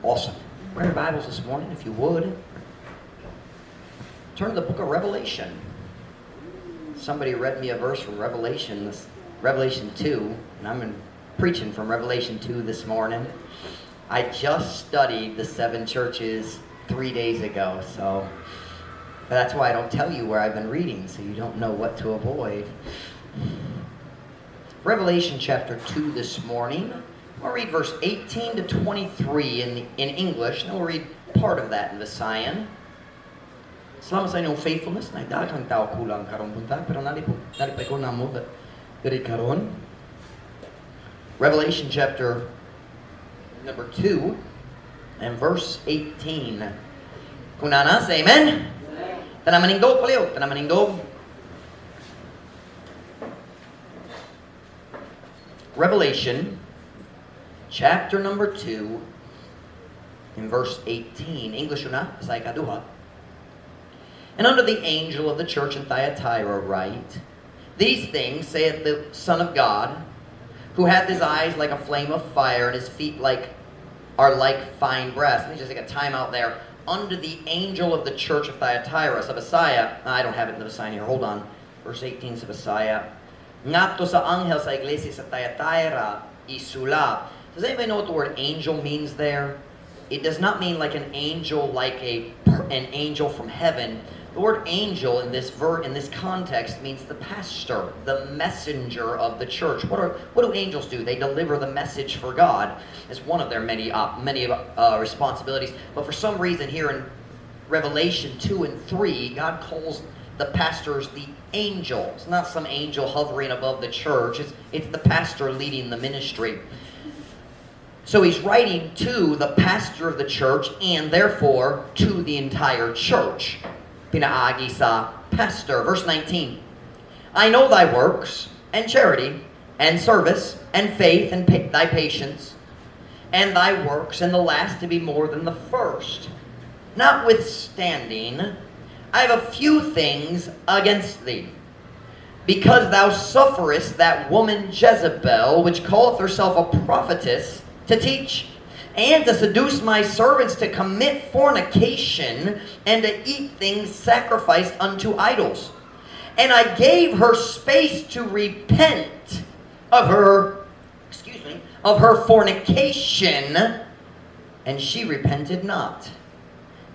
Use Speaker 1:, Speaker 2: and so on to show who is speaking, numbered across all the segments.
Speaker 1: Awesome. Bring your Bibles this morning, if you would. Turn to the book of Revelation. Somebody read me a verse from Revelation 2, and I'm preaching from Revelation 2 this morning. I just studied the 7 churches 3 days ago, so that's why I don't tell you where I've been reading, so you don't know what to avoid. Revelation chapter 2 this morning. We'll read verse 18 to 23 in English, and we'll read part of that in Visayan. Salamat sa inyong faithfulness. Nagdagang tao kulang karon punta, pero nalipay ko na mo diri karon. Revelation chapter number 2 and verse 18. Kunana, say amen. Tanamaning dog paliw, tanamaning dog. Revelation chapter number 2, in verse 18. English na, sa ikaduha. And unto the angel of the church in Thyatira write, These things saith the Son of God, who hath his eyes like a flame of fire, and his feet are like fine brass. Let me just take a time out there. Unto the angel of the church of Thyatira, sa Bisaya, I don't have it in the Bisaya here, hold on. Verse 18 sa Bisaya. Ngadto sa anghel sa iglesia sa Thyatira, isulat. Does anybody know what the word angel means there? It does not mean like an angel, like an angel from heaven. The word angel in this context means the pastor, the messenger of the church. What do angels do? They deliver the message for God. It's one of their many responsibilities. But for some reason here in Revelation 2 and 3, God calls the pastors the angel. It's not some angel hovering above the church. It's the pastor leading the ministry. So he's writing to the pastor of the church and therefore to the entire church. Pinaagi sa pastor. Verse 19. I know thy works and charity and service and faith and thy patience and thy works and the last to be more than the first. Notwithstanding, I have a few things against thee, because thou sufferest that woman Jezebel, which calleth herself a prophetess, to teach, and to seduce my servants to commit fornication, and to eat things sacrificed unto idols. And I gave her space to repent of her fornication, and she repented not.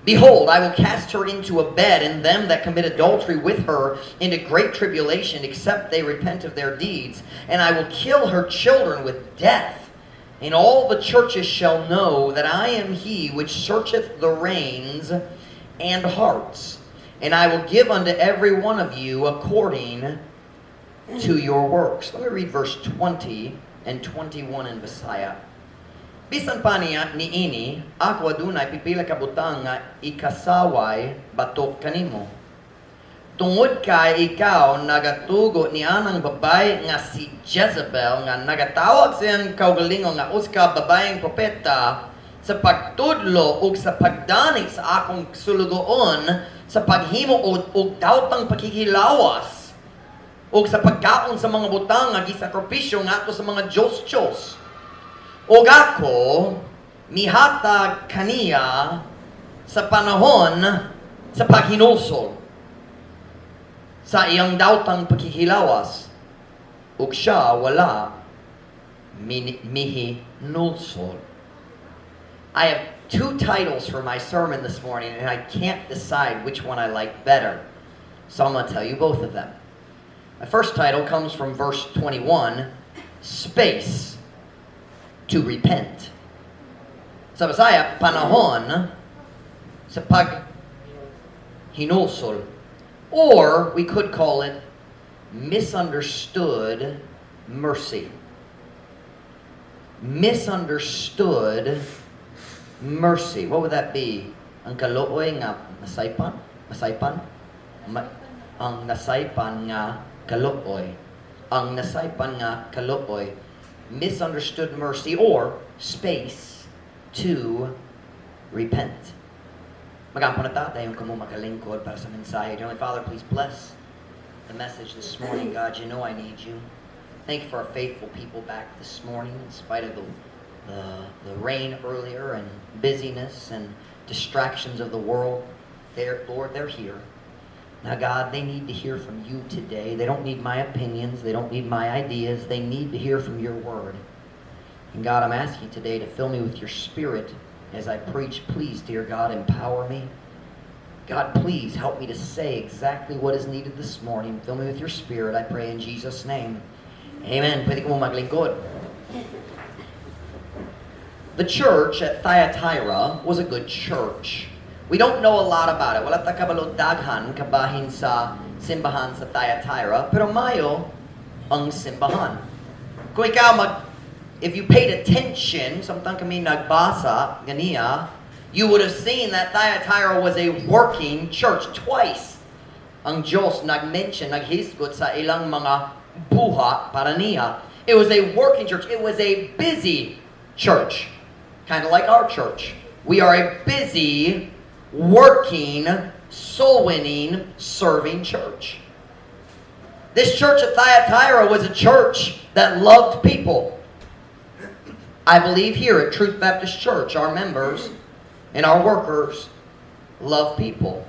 Speaker 1: Behold, I will cast her into a bed, and them that commit adultery with her into great tribulation, except they repent of their deeds. And I will kill her children with death. And all the churches shall know that I am he which searcheth the reins and hearts. And I will give unto every one of you according to your works. Let me read verse 20 and 21 in Visaya. Bisan pa niya niini, ako adunay pipila ka butang nga ikasaway batok kanimo. Tungod kay ikaw nagatugo ni anang babay nga si Jezebel nga nagatawag siyang kaugalingon nga uska babayeng propeta sa pagtudlo ug sa pagdani sa akong sulugoon sa paghimo og daotang pakikilawas ug sa pagkaon sa mga butang nga gisakripisyo ngadto sa mga Diyos. Ug ako mihatag kaniya sa panahon sa paghinulsol sa iyang daotang pagkikilawas, ug siya wala mihinulsol. I have 2 titles for my sermon this morning, and I can't decide which one I like better. So I'm going to tell you both of them. My first title comes from verse 21, Space to Repent. Sa Bisaya, panahon sa paghinulsol. Or we could call it misunderstood mercy. Misunderstood mercy. What would that be? Ang kalooy nga nasaypan? Ang nasaypan nga kalooy. Ang nasaypan nga kalooy. Misunderstood mercy or space to repent. Magampon na tayo kung makalingkod para sa mensahe. Heavenly Father, please bless the message this morning. God, you know I need you. Thank you for our faithful people back this morning in spite of the rain earlier and busyness and distractions of the world. Lord, they're here. Now, God, they need to hear from you today. They don't need my opinions. They don't need my ideas. They need to hear from your word. And God, I'm asking you today to fill me with your Spirit as I preach. Please, dear God, empower me. God, please help me to say exactly what is needed this morning. Fill me with your Spirit, I pray in Jesus' name. Amen. Pwede ko maglingkod. The church at Thyatira was a good church. We don't know a lot about it. Wala ta kabalo daghan kabahin sa simbahan sa Thyatira, pero mayo ang simbahan. Kung ikaw if you paid attention, samtang kami nagbasa ganiya, you would have seen that Thyatira was a working church. Twice ang Diyos nag-mention, naghisgot sa ilang mga buhat para niya. It was a working church. It was a busy church. Kind of like our church. We are a busy, working, soul-winning, serving church. This church at Thyatira was a church that loved people. I believe here at Truth Baptist Church, our members and our workers love people.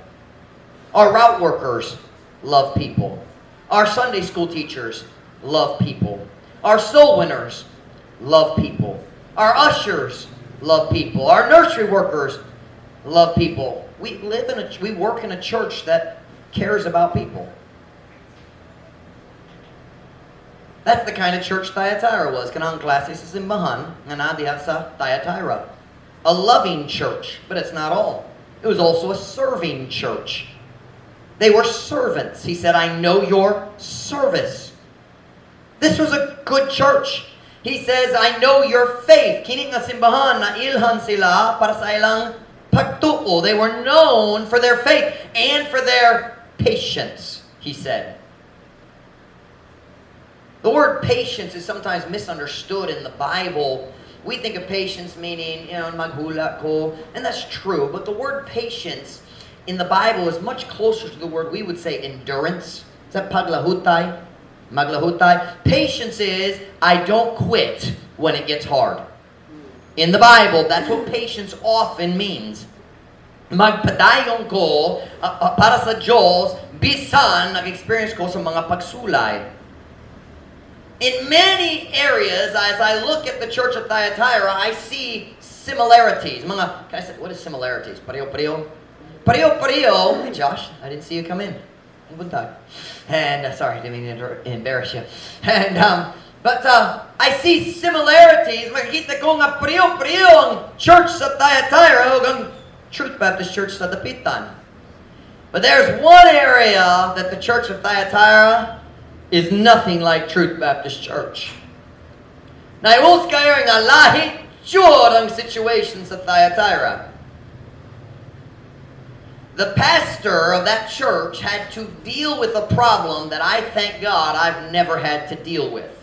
Speaker 1: Our route workers love people. Our Sunday school teachers love people. Our soul winners love people. Our ushers love people. Our nursery workers love people. We work in a church that cares about people. That's the kind of church Thyatira was. Kanang klase sa simbahan nga diha sa Thyatira. A loving church, but it's not all. It was also a serving church. They were servants. He said, I know your service. This was a good church. He says, I know your faith. Kini nga simbahan na ilhan sila para sa ilang pagtuo. They were known for their faith and for their patience, he said. The word patience is sometimes misunderstood in the Bible. We think of patience meaning, maghula ko, and that's true. But the word patience in the Bible is much closer to the word we would say endurance. Is that paglahutay? Maglahutay. Patience is, I don't quit when it gets hard. In the Bible, that's what patience often means. Magpadayon ko para sa Diyos bisan nag-experience ko sa mga pagsulay. In many areas, as I look at the church of Thyatira, I see similarities. What is similarities? Pareho-pareho? Pareho-pareho. Hey, Josh, I didn't see you come in. And, sorry, didn't mean to embarrass you. And, but I see similarities. Makikita ko nga pareho-pareho ang church sa Thyatira o ang Truth Baptist Church sa Dapitan. But there's one area that the church of Thyatira is nothing like Truth Baptist Church. Naiwas kayo nga lahit jud ang situation sa Thyatira. The pastor of that church had to deal with a problem that I thank God I've never had to deal with.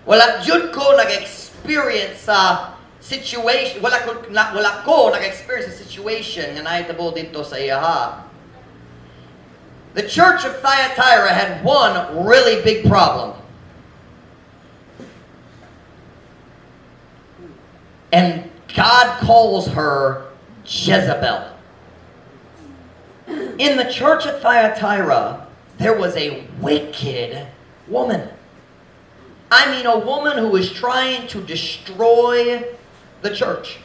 Speaker 1: Wala jud ko nag-experience sa situation, wala ko nag-experience sa situation nga naitabo dito sa iyaha. The church of Thyatira had one really big problem. And God calls her Jezebel. In the church at Thyatira, there was a wicked woman. I mean, a woman who was trying to destroy the church.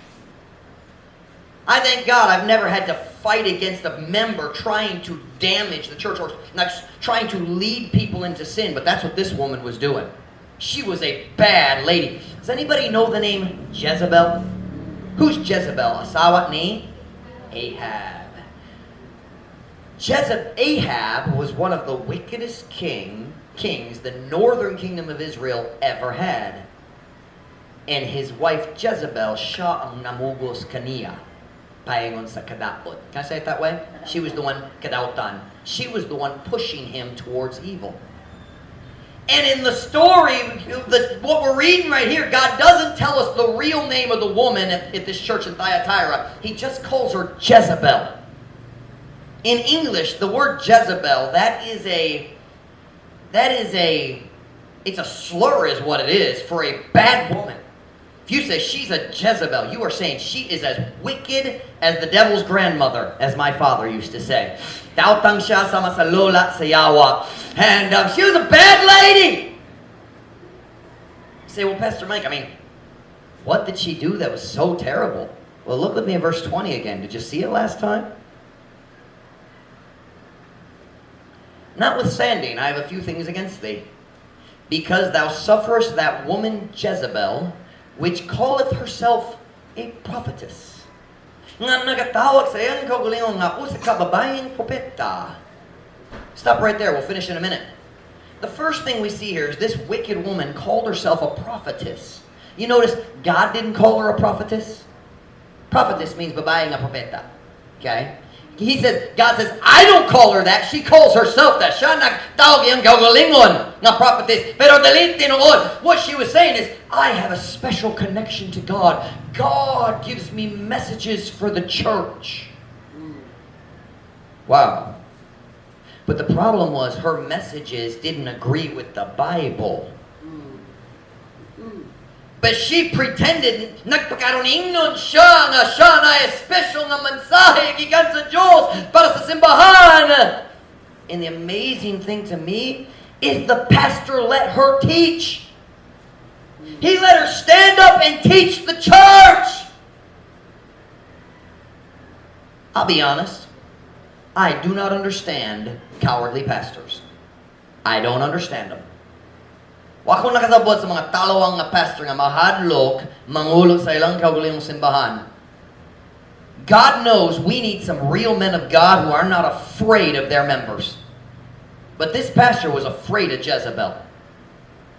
Speaker 1: I thank God I've never had to fight against a member trying to damage the church or not trying to lead people into sin, but that's what this woman was doing. She was a bad lady. Does anybody know the name Jezebel? Who's Jezebel? Asawa ni Ahab. Ahab was one of the wickedest kings the northern kingdom of Israel ever had. And his wife Jezebel, siya ang namugos kaniya. Paingon sa kadapot. Can I say it that way? She was the one kadautan. She was the one pushing him towards evil. And in the story, what we're reading right here, God doesn't tell us the real name of the woman at this church in Thyatira. He just calls her Jezebel. In English, the word Jezebel, it's a slur is what it is for a bad woman. If you say she's a Jezebel, you are saying she is as wicked as the devil's grandmother, as my father used to say. Tautang siya sama sa lola sa yawa. And she was a bad lady. You say, well, Pastor Mike, I mean, what did she do that was so terrible? Well, look with me in verse 20 again. Did you see it last time? Notwithstanding, I have a few things against thee. Because thou sufferest that woman Jezebel, which calleth herself a prophetess. Nga nagatawag sa iyang kaugalingon nga usa ka babaeng propeta. Stop right there. We'll finish in a minute. The first thing we see here is this wicked woman called herself a prophetess. You notice God didn't call her a prophetess. Prophetess means babaeng nga propeta. Okay? He says, God says, I don't call her that. She calls herself that. Siya nagtawag iyang kaugalingon nga prophetess. Pero dili tinuod. What she was saying is, I have a special connection to God. God gives me messages for the church. Wow. But the problem was her messages didn't agree with the Bible. But she pretended nagpakaroon siya na special nga mensahe gikan sa Diyos para sa simbahan. And the amazing thing to me is the pastor let her teach. He let her stand up and teach the church. I'll be honest. I do not understand cowardly pastors. I don't understand them. Wa ko nakasabot sa mga talawang nga pastor nga mahadlok, mangulog sa ilang kaugalingong simbahan. God knows we need some real men of God who are not afraid of their members. But this pastor was afraid of Jezebel.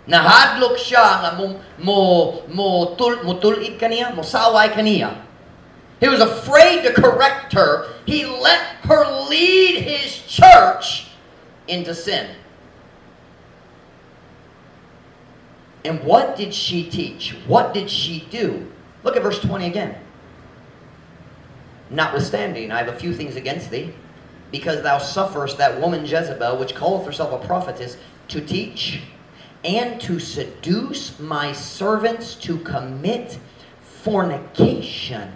Speaker 1: Nahadlok siya nga mutulid kaniya, musaway kaniya. He was afraid to correct her. He let her lead his church into sin. And what did she teach? What did she do? Look at verse 20 again. Notwithstanding, I have a few things against thee, because thou sufferest that woman Jezebel, which calleth herself a prophetess, to teach and to seduce my servants to commit fornication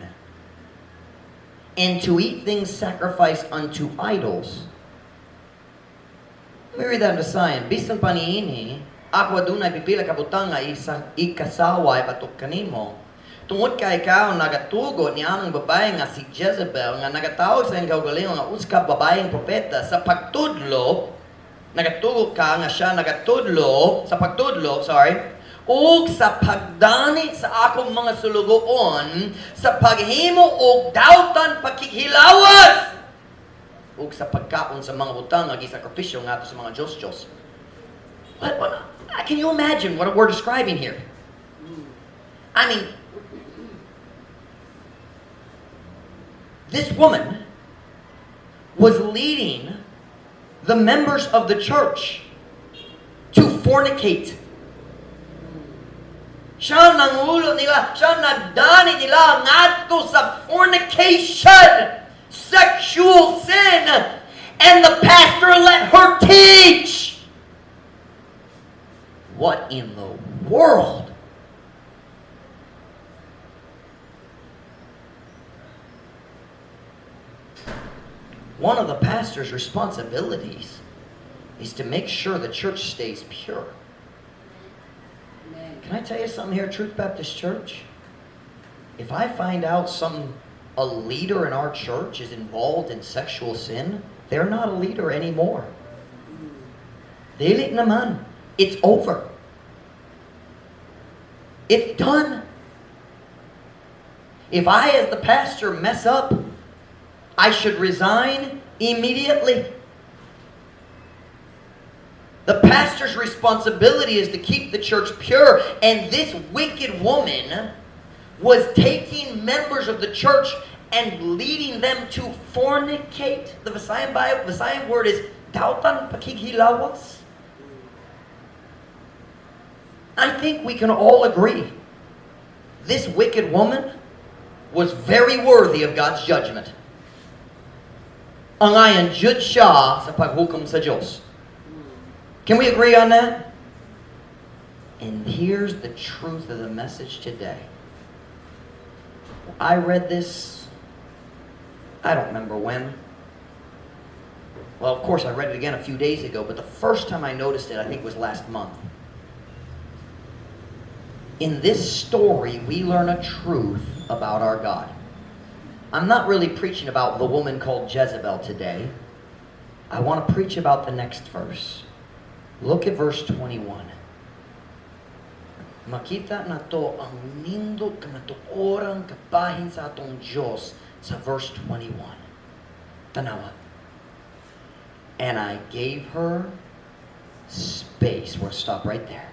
Speaker 1: and to eat things sacrificed unto idols. Let me read that in Visayan. Bisan paniini, ako adunay pipila ka butang nga ikasaway patok kanimo. Tungod kay ikaw nagatugo niya ang babae nga si Jezebel nga nagatawag sa iyang kaugalingon nga uska babaeng propeta sa pagtudlo, nagatugo ka nga siya nagatudlo sa pagtudlo, ug sa pagdani sa akong mga sulugoon sa paghimo og dawtan pagkikilawas ug sa pagkaon sa mga butang nga gisakripisyo ngadto sa mga Diyos. What? Can you imagine what we're describing here? I mean, this woman was leading the members of the church to fornicate. Siya nangulo nila, siya nagdani nila ngadto sa fornication, sexual sin, and the pastor let her teach. What in the world? One of the pastor's responsibilities is to make sure the church stays pure. Amen. Can I tell you something here, Truth Baptist Church? If I find out a leader in our church is involved in sexual sin, they're not a leader anymore. Dili naman. It's over. It's done. If I, as the pastor, mess up, I should resign immediately. The pastor's responsibility is to keep the church pure, and this wicked woman was taking members of the church and leading them to fornicate. The Visayan word is dautan pakighilawas. I think we can all agree this wicked woman was very worthy of God's judgment. Ang ayon jud siya sa paghukom sa Diyos. Can we agree on that? And here's the truth of the message today. I read this, I don't remember when. Well, of course, I read it again a few days ago, but the first time I noticed it, I think, was last month. In this story, we learn a truth about our God. I'm not really preaching about the woman called Jezebel today. I want to preach about the next verse. Look at verse 21. Makita na to ang nindot ka natuorang kabahin sa atong Diyos sa verse 21. Tanawa. And I gave her space. We'll stop right there.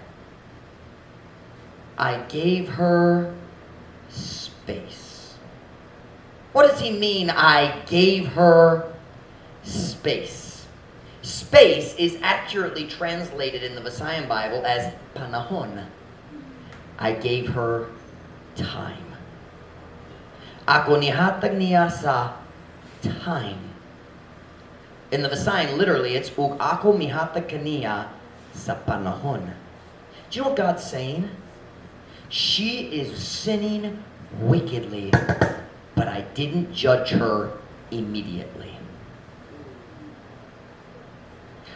Speaker 1: I gave her space. What does he mean, I gave her space? Space is accurately translated in the Visayan Bible as panahon. I gave her time. Ako nihatag niya sa time. In the Visayan, literally, it's ug ako mihatag kaniya sa panahon. Do you know what God's saying? She is sinning wickedly, but I didn't judge her immediately.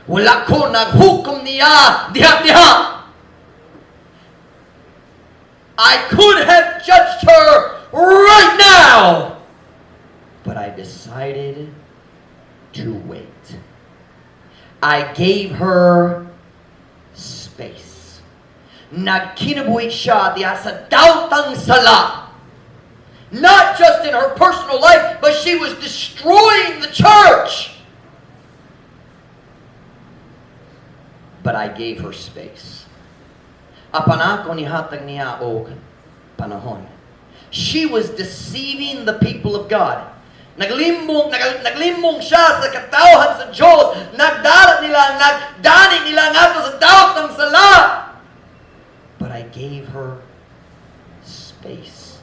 Speaker 1: Wala ko naghukom niya diha-diha. I could have judged her right now, but I decided to wait. I gave her space. Nagkinabuhi siya diya sa dautang sala. Not just in her personal life, but she was destroying the church. But I gave her space. Apanako nihatag niya og panahon. She was deceiving the people of God. Naglimbong siya sa katawhan sa Diyos. Nagdani nila nga sa daot ng sala. But I gave her space.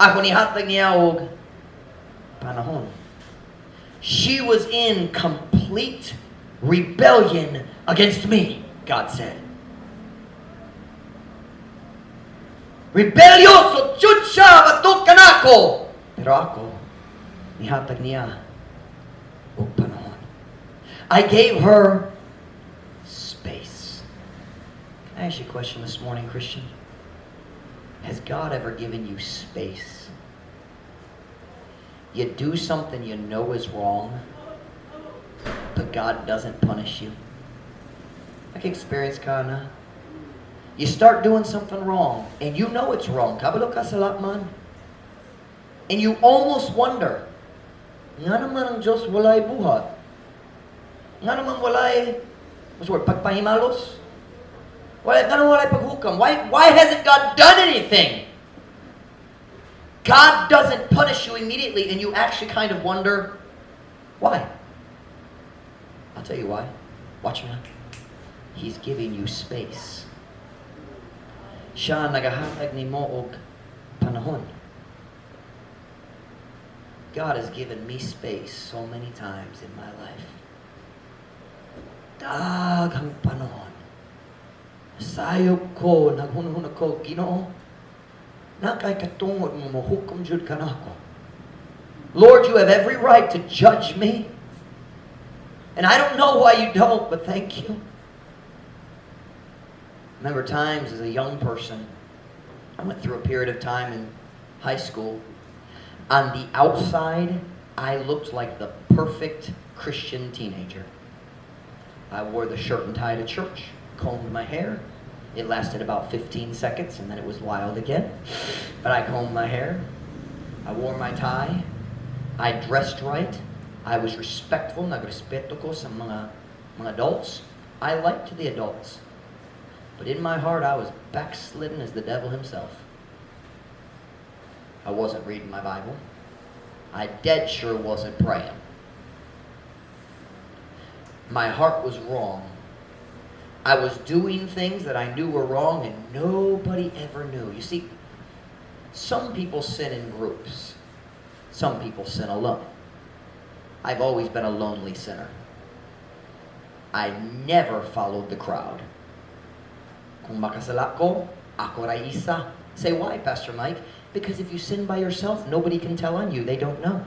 Speaker 1: Ako nihatag niya og panahon. She was in complete rebellion against me, God said. Rebelyoso, jud siya, batok ka na ako. Pero ako, nihatag niya o panahon. I gave her space. Can I ask you a question this morning, Christian? Has God ever given you space? You do something you know is wrong, but God doesn't punish you. I can experience kana. You start doing something wrong, and you know it's wrong. Kabalo ka sa man. And you almost wonder, nga naman ang Diyos walay buhat. Nga naman walay, what's the word, pagpahimalos? Nga naman walay paghukam. Why hasn't God done anything? God doesn't punish you immediately, and you actually kind of wonder, why? I'll tell you why. Watch me. He's giving you space. Siya nagahatag ni mo og panahon. God has given me space so many times in my life. Daghang panahon. Sayop ko, naghunahuna ko, Ginoo, nakay katungod mo mohukom jud kanako. Lord, you have every right to judge me. And I don't know why you don't, but thank you. Remember times as a young person, I went through a period of time in high school. On the outside, I looked like the perfect Christian teenager. I wore the shirt and tie to church, combed my hair. It lasted about 15 seconds and then it was wild again. But I combed my hair. I wore my tie. I dressed right. I was respectful. Nagrespeto ko sa mga adults. I liked the adults. But in my heart, I was backslidden as the devil himself. I wasn't reading my Bible. I dead sure wasn't praying. My heart was wrong. I was doing things that I knew were wrong and nobody ever knew. You see, some people sin in groups. Some people sin alone. I've always been a lonely sinner. I never followed the crowd. Kung makasala ko, ako ra isa. Say, why, Pastor Mike? Because if you sin by yourself, nobody can tell on you. They don't know.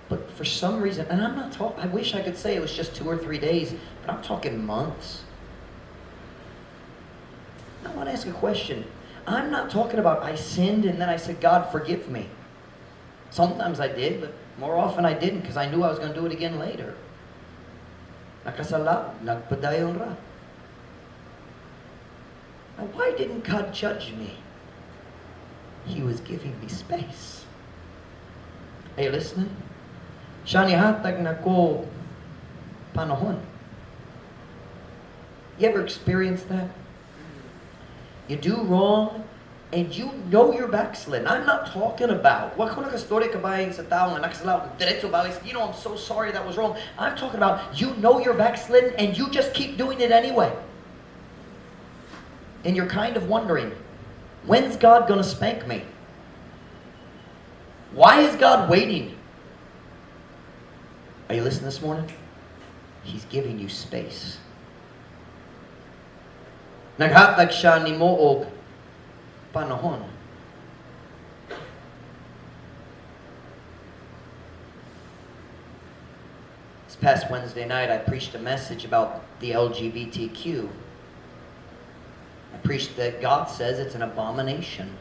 Speaker 1: But for some reason, and I'm not talking, I wish I could say it was just 2 or 3 days, but I'm talking months. I want to ask a question. I'm not talking about I sinned and then I said, God, forgive me. Sometimes I did, but more often I didn't because I knew I was going to do it again later. Nakasala, nagpadayon ra. Now, why didn't God judge me? He was giving me space. Are you listening? Siya nihatag na ko panahon. You ever experienced that? You do wrong, and you know you're backslidden. I'm not talking about, wag ko nakastorya ka ba sa tao nga nakasalaw, diretso ba, you know, I'm so sorry that was wrong. I'm talking about, you know you're backslidden, and you just keep doing it anyway. And you're kind of wondering, when's God going to spank me? Why is God waiting? Are you listening this morning? He's giving you space. Naghatag siya ni Moog panahon. This past Wednesday night, I preached a message about the LGBTQ. I preached that God says it's an abomination.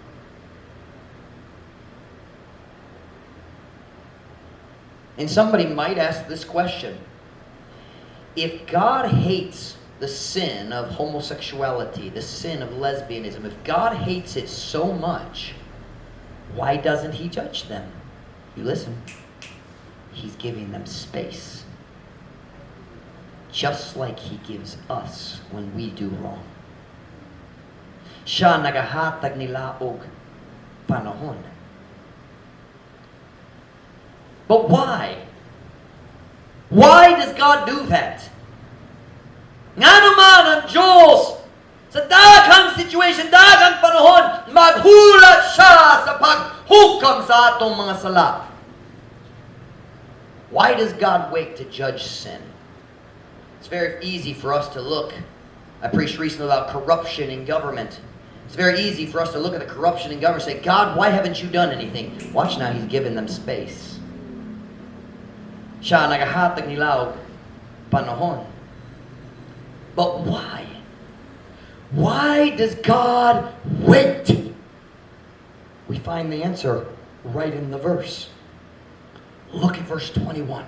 Speaker 1: And somebody might ask this question. If God hates the sin of homosexuality, the sin of lesbianism, if God hates it so much, why doesn't He judge them? You listen. He's giving them space. Just like He gives us when we do wrong. Siya nagahatag nila og panahon. But why? Why does God do that? Nga naman ang Diyos sa daghang situation, daghang panahon, maghulat siya sa paghukam sa atong mga sala. Why does God wait to judge sin? It's very easy for us to look. I preached recently about corruption in government. It's very easy for us to look at the corruption in government and say, God, why haven't you done anything? Watch now, He's given them space. Siya nagahatag nila og panahon. But why? Why does God wait? We find the answer right in the verse. Look at verse 21.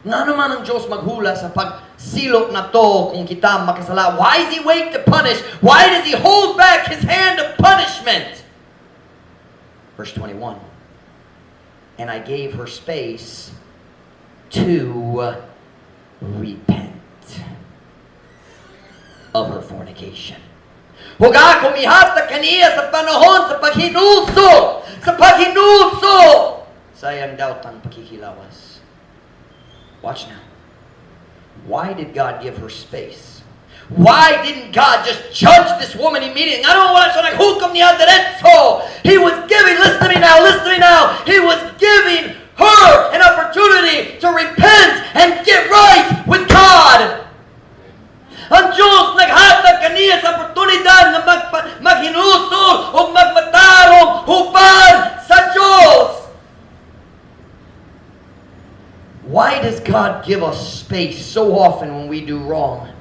Speaker 1: Nga naman ang Diyos maghula sa pagsilot na to kung kita makasala. Why does He wait to punish? Why does He hold back His hand of punishment? Verse 21. And I gave her space to repent of her fornication. Huwag ako mihatag kaniya sa panahon sa paghinulso! Sa paghinulso! Sayang daw tang pakikilawas. Watch now. Why did God give her space? Why didn't God just judge this woman immediately? I don't want to naghukom niya diretso. He was giving, listen to me now. He was giving her an opportunity to repent and get right with God. Ang Diyos naghatag kaniya sa oportunidad na maghinusol o magmatarong hubad sa Diyos. Why does God give us space so often when we do wrong?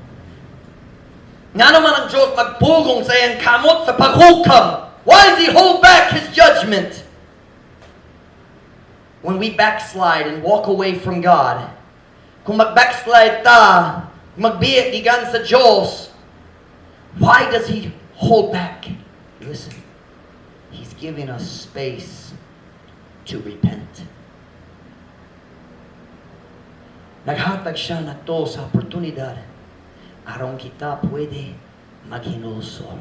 Speaker 1: Nga naman ang Diyos magpugong sa iyang kamot sa paghukam. Why does He hold back His judgment? When we backslide and walk away from God, kung mag-backslide ta, magbiyak gigan sa Diyos, why does He hold back? Listen, He's giving us space to repent. Naghatag siya na to sa oportunidad aron kita pwede maghinulsol.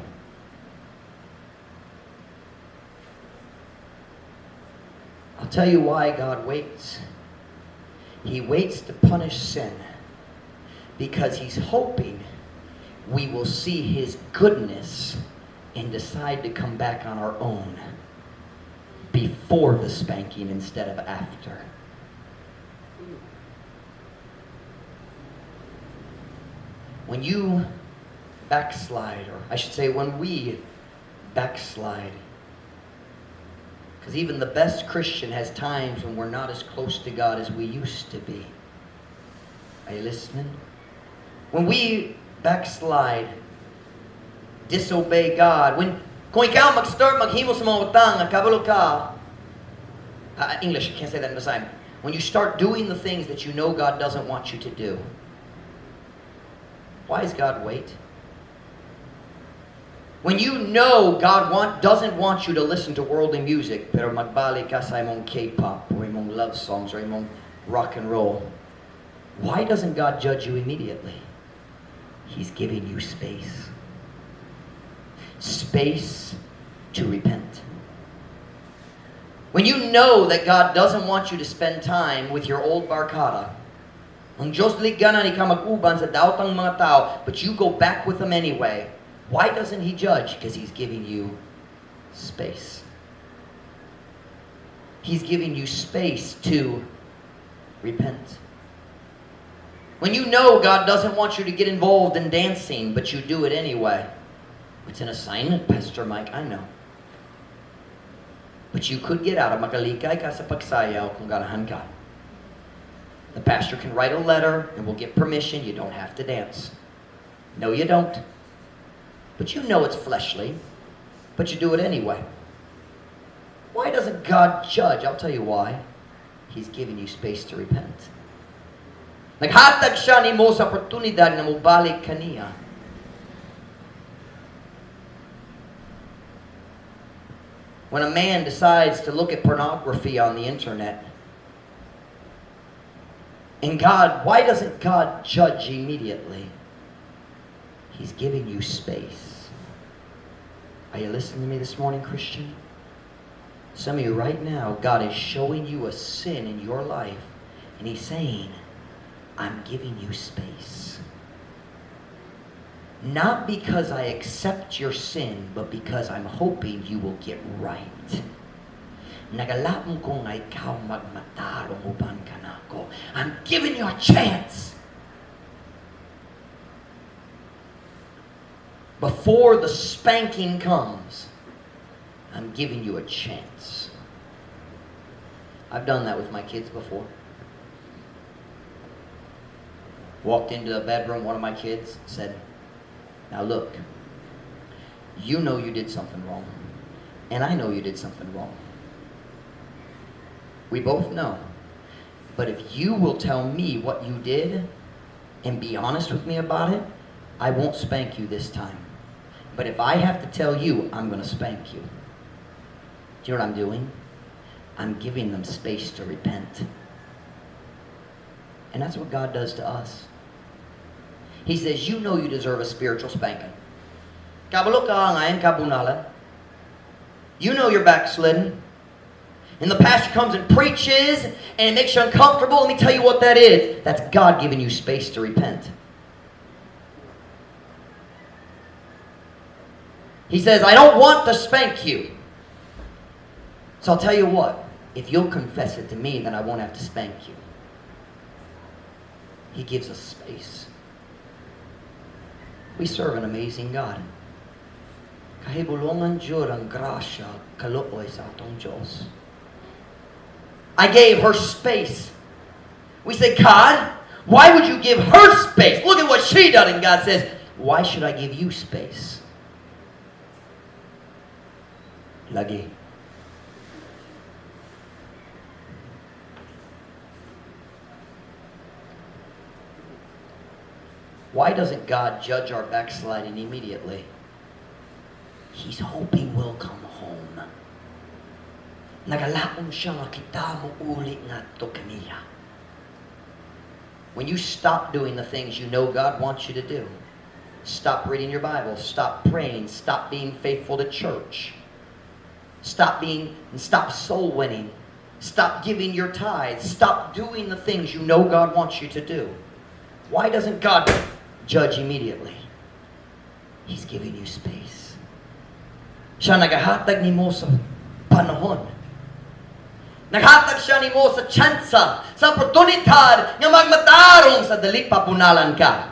Speaker 1: I'll tell you why God waits. He waits to punish sin because He's hoping we will see His goodness and decide to come back on our own before the spanking instead of after. when you backslide, or I should say when we backslide, because even the best Christian has times when we're not as close to God as we used to be. Are you listening? When we backslide, disobey God, kung ikaw mag-start maghimo sa mga utang, kabalo ka, English, I can't say that in the time. When you start doing the things that you know God doesn't want you to do, why does God wait? When you know God doesn't want you to listen to worldly music, pero magbalik ka sa imong K-pop, or imong love songs, or imong rock and roll, why doesn't God judge you immediately? He's giving you space. Space to repent. When you know that God doesn't want you to spend time with your old barkada, ang Diyos liganan ikaw mag-uban sa daotang mga tao, but you go back with them anyway, why doesn't He judge? Because He's giving you space. He's giving you space to repent. When you know God doesn't want you to get involved in dancing, but you do it anyway, it's an assignment, Pastor Mike, I know. But you could get out of makalikay ka sa pagsayaw kung ganahan ka. The pastor can write a letter and we'll get permission. You don't have to dance. No, you don't. But you know it's fleshly, but you do it anyway. Why doesn't God judge? I'll tell you why. He's giving you space to repent. Naghatag siya ni mo sa oportunidad na mubalik kaniya. When a man decides to look at pornography on the internet, and God, why doesn't God judge immediately? He's giving you space. Are you listening to me this morning, Christian? Some of you right now, God is showing you a sin in your life, and He's saying, I'm giving you space. Not because I accept your sin, but because I'm hoping you will get right. Nagalaom ko nga ikaw magmatarong uban ka na ako. I'm giving you a chance. Before the spanking comes, I'm giving you a chance. I've done that with my kids before. Walked into the bedroom, one of my kids said, now look, you know you did something wrong, and I know you did something wrong. We both know. But if you will tell me what you did and be honest with me about it, I won't spank you this time. But if I have to tell you, I'm going to spank you. Do you know what I'm doing? I'm giving them space to repent. And that's what God does to us. He says, you know you deserve a spiritual spanking. Kabalo ka ngayon, kabunalan. You know you're backslidden. And the pastor comes and preaches, and it makes you uncomfortable. Let me tell you what that is. That's God giving you space to repent. He says, I don't want to spank you. So I'll tell you what. If you'll confess it to me, then I won't have to spank you. He gives us space. We serve an amazing God. Kahibulungan jud ang grasya kaluoy sa atong Diyos. I gave her space. We say, God, why would you give her space? Look at what she done. And God says, why should I give you space? Lagi. Why doesn't God judge our backsliding immediately? He's hoping we'll come home. Nagalaom siya nga kita mo uli ngadto kaniya. When you stop doing the things you know God wants you to do, stop reading your Bible, stop praying, stop being faithful to church, stop soul winning, stop giving your tithes, stop doing the things you know God wants you to do. Why doesn't God judge immediately? He's giving you space. Siya nagahatag nimo sa panahon. Naghatag siya nimo sa tsansa, sa oportunidad nga magmatarong sa dali papunalan ka.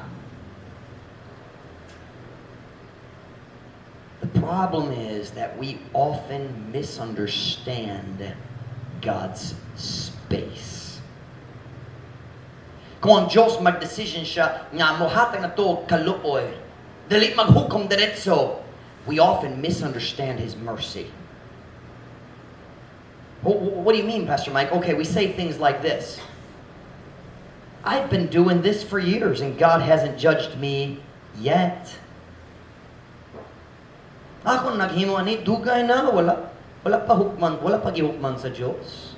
Speaker 1: problem is that we often misunderstand God's space. Kung ang Diyos mag-decision siya nga mohatag na to kaluoy, dali maghukom diretso, we often misunderstand His mercy. What do you mean, Pastor Mike? Okay, we say things like this. I've been doing this for years and God hasn't judged me yet. Ako naghimo ani dugay na wala pa gihukman sa Diyos.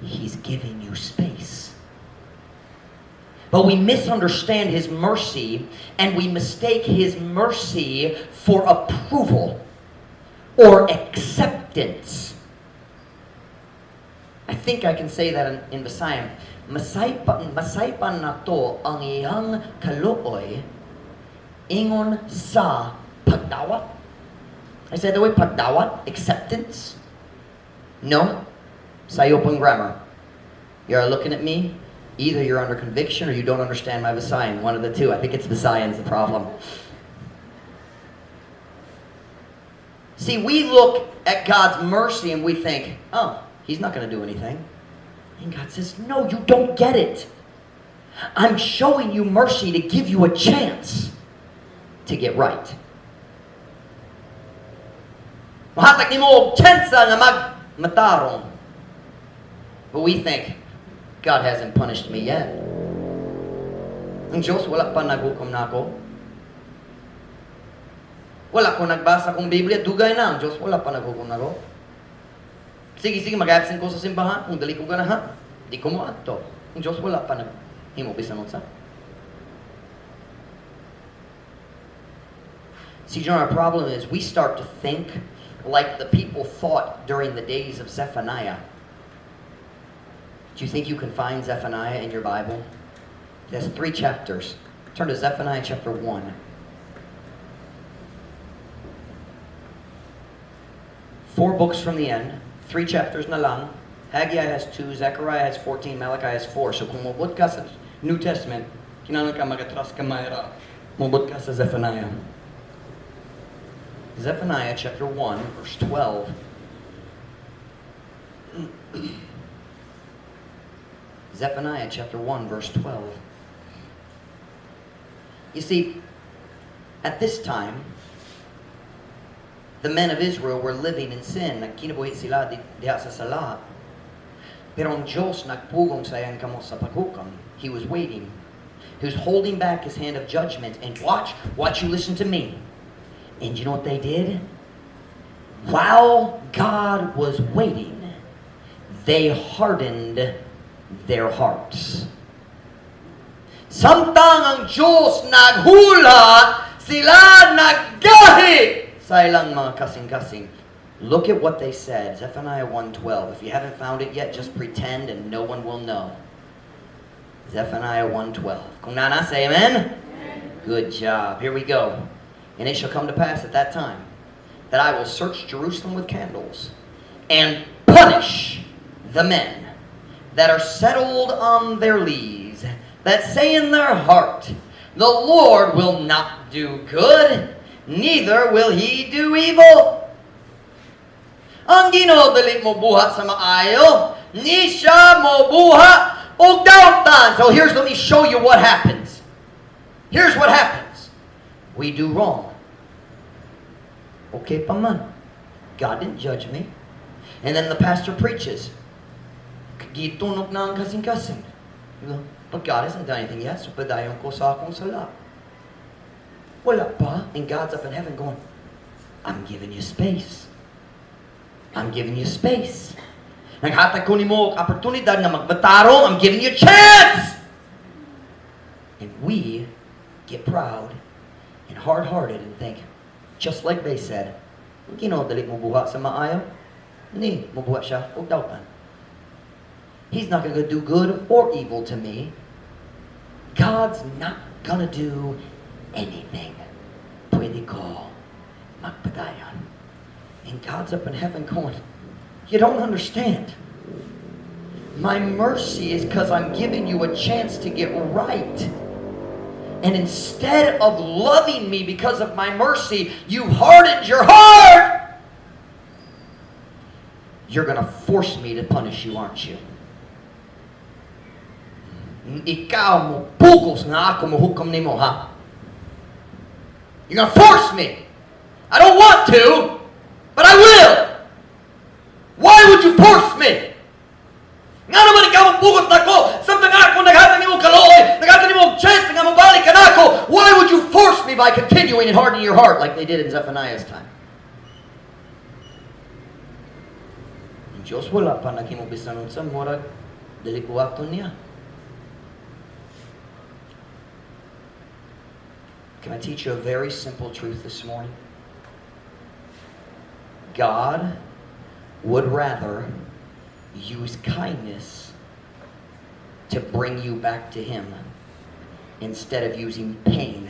Speaker 1: He's giving you space. But we misunderstand His mercy and we mistake His mercy for approval or acceptance. I think I can say that in Visayan. Masaypan na to ang iyang kaluoy ingon sa pagdawat. I said the way pagdawat, acceptance. No, sayo pang grammar. You're looking at me. Either you're under conviction or you don't understand my Visayan. One of the two. I think it's Visayan's the problem. See, we look at God's mercy and we think, oh, He's not going to do anything. And God says, no, you don't get it. I'm showing you mercy to give you a chance to get right. Mahatag nimo og chance nga magmatarong. But we think, God hasn't punished me yet. Ang Diyos, wala pa naghukom na ako. Wala ko nagbasa kong Biblia, dugay na. Ang Diyos, wala pa naghukom na ako. Sige, mag-absent ko sa simbahan. Kung dali ko ganahan, di ko mo ato. Ang Diyos, wala pa naghimo bisan unsa. See, John, our problem is we start to think like the people thought during the days of Zephaniah. Do you think you can find Zephaniah in your Bible? It has 3 chapters. Turn to Zephaniah chapter 1. 4 books from the end. 3 chapters na lang. Haggai has 2, Zechariah has 14, Malachi has 4. So kung mabot ka sa New Testament, kinahanglan ka mag-atras ka mayra. Mabot ka sa Zephaniah. Zephaniah chapter 1, verse 12. Zephaniah chapter 1, verse 12. You see, at this time, the men of Israel were living in sin. Nagkinabuhi sila diha sa sala. Pero ang Diyos nagpugong sa iyang kamot sa paghukam. He was waiting. He was holding back His hand of judgment. And watch you listen to me. And you know what they did? While God was waiting, they hardened their hearts. Samtang ang Diyos naghula, sila naggahi sa ilang mga kasing-kasing. Look at what they said. Zephaniah 1:12. If you haven't found it yet, just pretend and no one will know. Zephaniah 1:12. Kung nana, say amen? Amen. Good job. Here we go. And it shall come to pass at that time that I will search Jerusalem with candles and punish the men that are settled on their lees, that say in their heart, the Lord will not do good, neither will He do evil. Ang Ginoo dili mo buhat sa maayo, ni siya mo buhat og dautan. So let me show you what happens. Here's what happens. We do wrong. Okay pa man. God didn't judge me. And then the pastor preaches. Gitunog na ang kasing-kasing. But God hasn't done anything yet, so padayon ko sa akong sala. Wala pa. And God's up in heaven going, I'm giving you space. I'm giving you space. Naghatag ko nimo oportunidad na magbatarong. I'm giving you a chance. And we get proud and hard-hearted and think, just like they said, Ginoo dali mo buhat sa maayo, ni mo buhat siya og dautan. He's not going to do good or evil to me. God's not going to do anything. Pwede ko magpadayon. And God's up in heaven going, you don't understand. My mercy is because I'm giving you a chance to get right. And instead of loving me because of my mercy, you hardened your heart. You're going to force me to punish you, aren't you? Ikaw mo pugos nga ako muhukom nimo, ha? You're going to force me. I don't want to, but I will. Why would you force me? Nga naman ikaw ang pugos na ko. Samtang ako naghatan nimo kaloy, naghatan nimo chance nga mabalik ka na ako. Why would you force me by continuing and hardening your heart like they did in Zephaniah's time? Ang Diyos wala pa naghimubisan sa murag dili buhaton niya. Can I teach you a very simple truth this morning? God would rather use kindness to bring you back to Him instead of using pain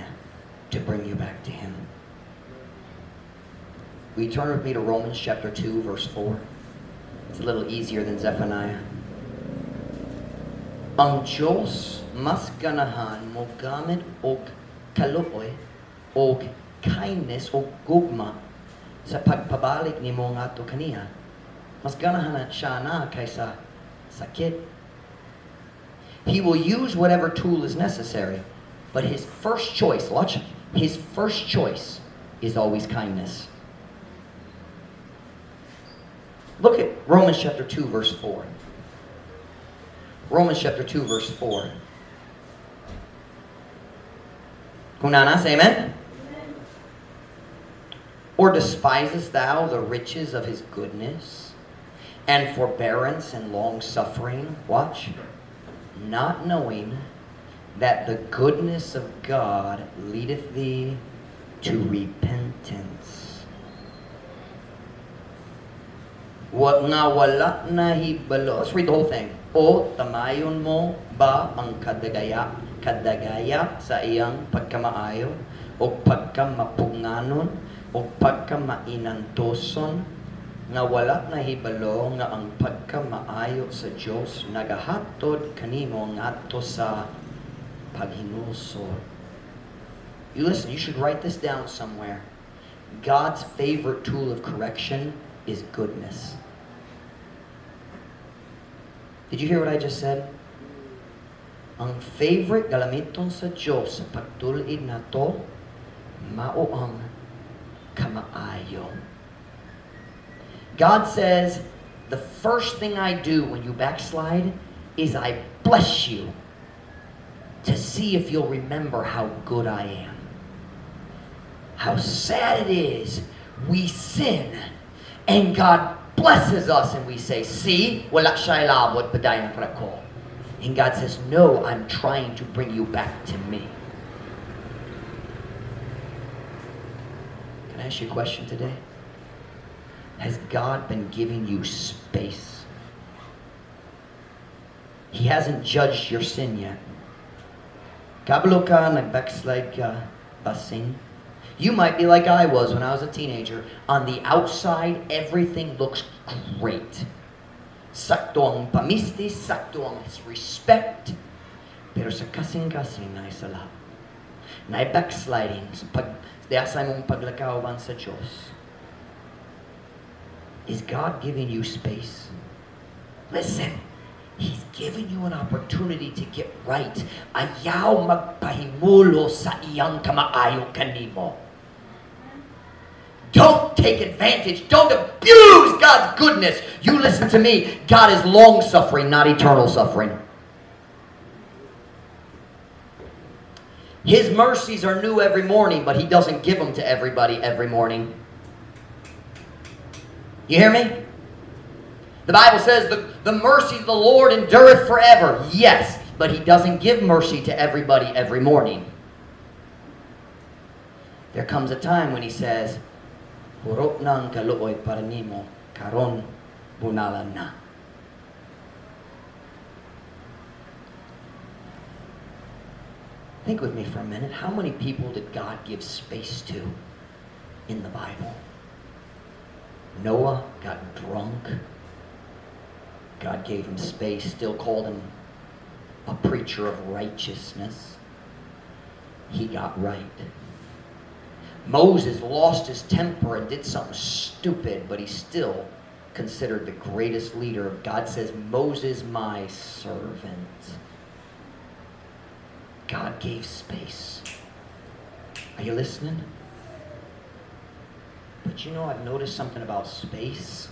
Speaker 1: to bring you back to Him. Will you turn with me to Romans chapter 2, verse 4? It's a little easier than Zephaniah. Ang Diyos mas ganahan mo gamit og kaluoy og kindness og gugma sa pagpabalik nimo ngadto kaniya. Mas ganahan siya na kaysa sakit. He will use whatever tool is necessary, but his first choice, watch, his first choice is always kindness. Look at Romans chapter 2, verse 4. Romans chapter 2, verse 4. Kung nana, say amen? Or despisest thou the riches of his goodness and forbearance and long-suffering? Watch. Not knowing that the goodness of God leadeth thee to repentance. What nga wala na hibalo. Let's read the whole thing. O tamayon mo ba ang kadagaya sa iyang pagkamaayo o pagkamapunganon o pagkamainantoson nga wala na hibalo nga ang pagkamaayo sa Dios nagahatod kanimo ngadto sa paghinulsol. You listen, you should write this down somewhere. God's favorite tool of correction is goodness. Did you hear what I just said? Ang favorite galamiton sa Diyos sa pagtulid na to, mao ang kamaayo. God says, the first thing I do when you backslide is I bless you to see if you'll remember how good I am. How sad it is we sin and God blesses us and we say, see, wala siya ilabot, paday na ko. And God says, no, I'm trying to bring you back to me. Can I ask you a question today? Has God been giving you space? He hasn't judged your sin yet. Kabalo ka, nag-backslide ka, basing. You might be like I was when I was a teenager. On the outside, everything looks great. Sakto ang pamistis, sakto ang respect. Pero sa kasing-kasing na isala. Na backsliding sa asay mong paglakawan sa Diyos. Is God giving you space? Listen, He's giving you an opportunity to get right. Ayaw magpahimulo sa iyang kamaayo kanimo. Don't take advantage. Don't abuse God's goodness. You listen to me. God is long-suffering, not eternal suffering. His mercies are new every morning, but He doesn't give them to everybody every morning. You hear me? The Bible says the mercy of the Lord endureth forever. Yes, but He doesn't give mercy to everybody every morning. There comes a time when He says, Hurot ng kaluoy para nimo, karon bunalan na. Think with me for a minute. How many people did God give space to in the Bible? Noah got drunk. God gave him space, still called him a preacher of righteousness. he got right. Moses lost his temper and did something stupid, but he's still considered the greatest leader. God says, Moses, my servant. God gave space. Are you listening? But you know, I've noticed something about space.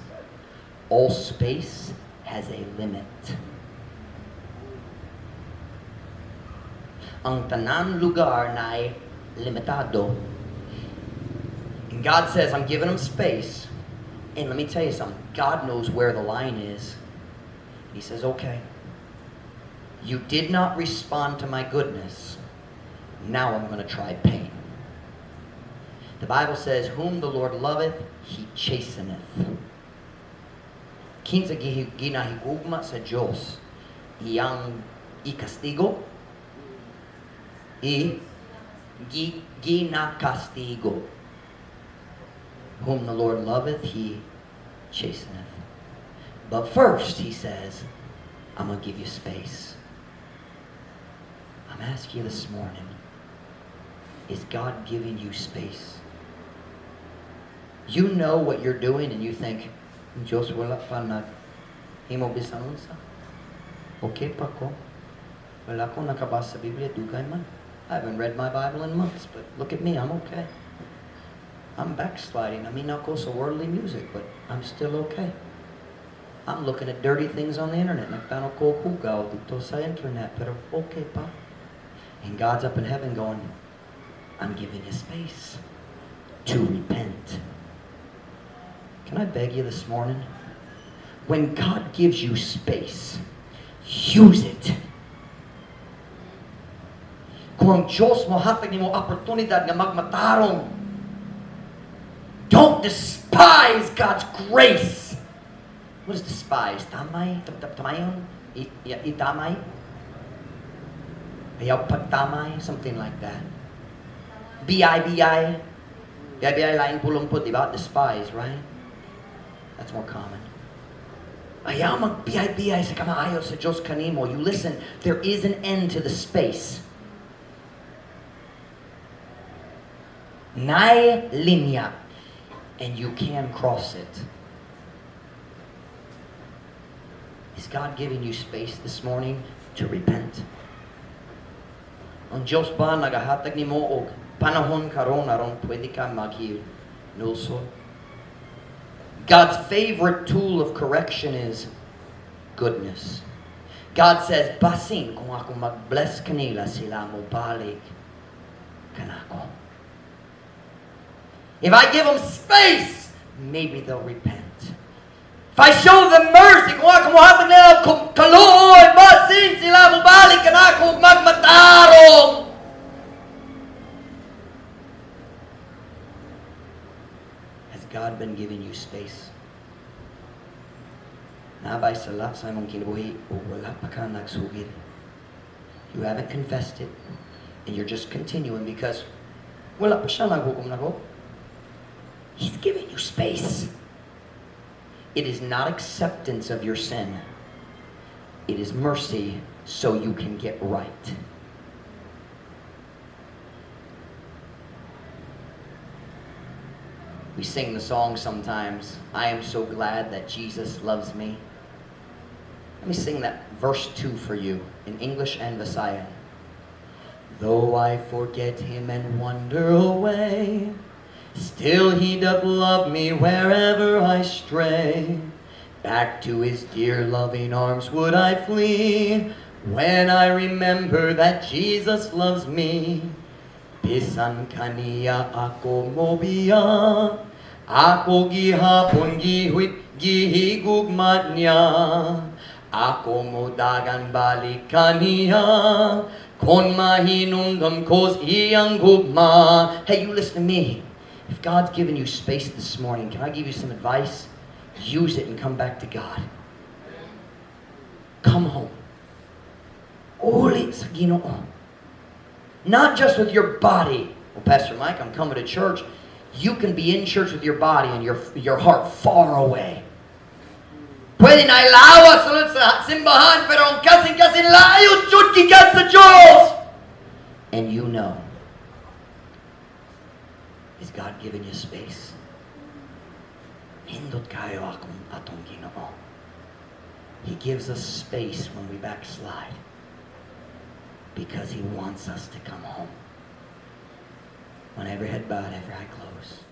Speaker 1: All space has a limit. Ang tanang lugar na ay limitado. And God says, I'm giving them space. And let me tell you something. God knows where the line is. He says, okay. You did not respond to my goodness. Now I'm going to try pain. The Bible says, whom the Lord loveth, he chasteneth. Kinsa ginahigugma sa Diyos, iyang ikastigo, ginakastigo. Whom the Lord loveth, he chasteneth. But first, he says, I'm going to give you space. I'm asking you this morning, is God giving you space? You know what you're doing and you think, Diyos wala pa na himo bisan unsa. Okay pa ko. Wala ko nakabasa sa Biblia, dugay man. I haven't read my Bible in months, but look at me, I'm okay. I'm backsliding. I mean, ako sa worldly music, but I'm still okay. I'm looking at dirty things on the internet. Nagtanaw ko hugaw dito sa internet, pero okay pa. And God's up in heaven going, I'm giving you space to repent. Can I beg you this morning? When God gives you space, use it. Kung ang Diyos mo hatag ni mo oportunidad na magmatarong, don't despise God's grace. What is despise? Tamay? Tamayon? Itamay? Ayaw pagtamay? Something like that. B-I-B-I? B-I-B-I laing pulumpot, diba? Despise, right? That's more common. Ayaw mag-B-I-B-I sa kamaayo sa Diyos kanimo. You listen, there is an end to the space. Nay linya. And you can cross it. Is God giving you space this morning to repent? Ang Diyos ba nagahatag ni mo og panahon karon aron pwede ka maghilulso? God's favorite tool of correction is goodness. God says, basin kung ako mag-bless kanila, sila mo balik kanako. If I give them space, maybe they'll repent. If I show them mercy, kung ako mohatag nila kaluoy, basin sila mo balik kanako magmatarong. God been giving you space? Nabay sala sa imong kinabuhi o wala pa ka nagsugid. You haven't confessed it and you're just continuing because wala pa siya naghukom nako. He's giving you space. It is not acceptance of your sin. It is mercy so you can get right. We sing the song sometimes, I am so glad that Jesus loves me. Let me sing that verse 2 for you in English and Visayan. Though I forget him and wander away, still he doth love me wherever I stray. Back to his dear loving arms would I flee, when I remember that Jesus loves me. Bisan kaniya ako mobiya, ako gihapon gihigugma niya. Ako modagan balik kaniya, kon mahinumdum ko's iyang gugma. Hey, you listen to me. If God's given you space this morning, can I give you some advice? Use it and come back to God. Come home. Ulit sa Ginoo. Not just with your body. Well, Pastor Mike, I'm coming to church. You can be in church with your body and your heart far away. Pwede na ilawas ulit sa simbahan, pero ang kasing-kasing layo, chud gikan sa Diyos. And you know, Is God giving you space? Hindot kayo atong Ginoo. He gives us space when we backslide because He wants us to come home. When every head bowed, every eye closed.